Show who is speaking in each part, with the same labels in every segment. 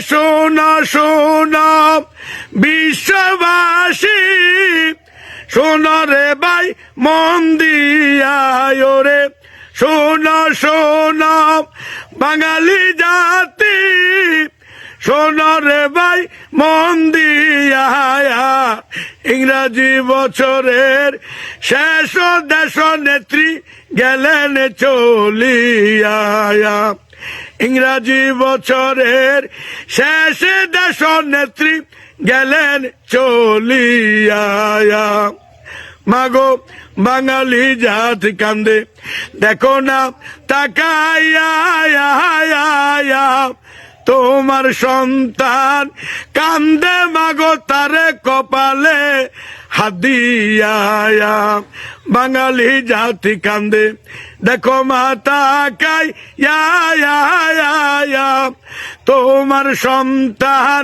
Speaker 1: শোনো শোনো বিশ্ববাসী, শোনো রে ভাই মন দিয়ায় রে, শোনো শোনো বাঙালি জাতি, শোনো রে ভাই মন দিয়া। ইংরাজি বছরের শেষ দেশ নেত্রী গেলেন চলিয়া। ইংরাজি বছরের শেষ দেশ নেত্রী গেলেন চলিয়া। মাগো বাঙালি জাত কান্দে, দেখো না তাকাইয়া, তোমার সন্তান কান্দে মাগো তারে কপালে হাত দিয়া। বাঙালি জাতি কান্দে, দেখো মাতা কাইয়া, তোমার সন্তান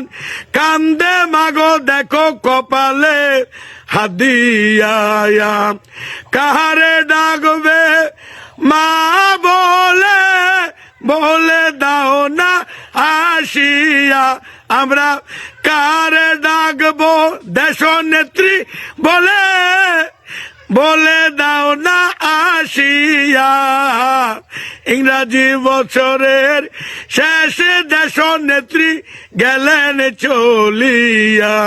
Speaker 1: কান্দে মাগো দেখো কপালে হাত দিয়া। কাহারে ডাকবে মা বলে, বলে দাও না আসিয়া, আমরা কারে ডাকবো দেশ নেত্রী বলে, বলে দাও না আসিয়া। ইংরাজি বছরের শেষে দেশ নেত্রী গেলেন চলিয়া।